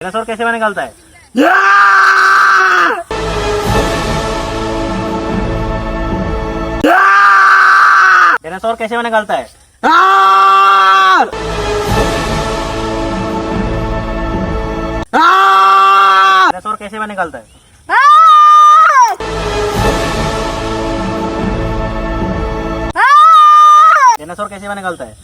Dinosaur कैसे बाहर निकलता है? डायनासोर कैसे बाहर निकलता है? डायनासोर कैसे बाहर निकलता है? डायनासोर कैसे बाहर निकलता है?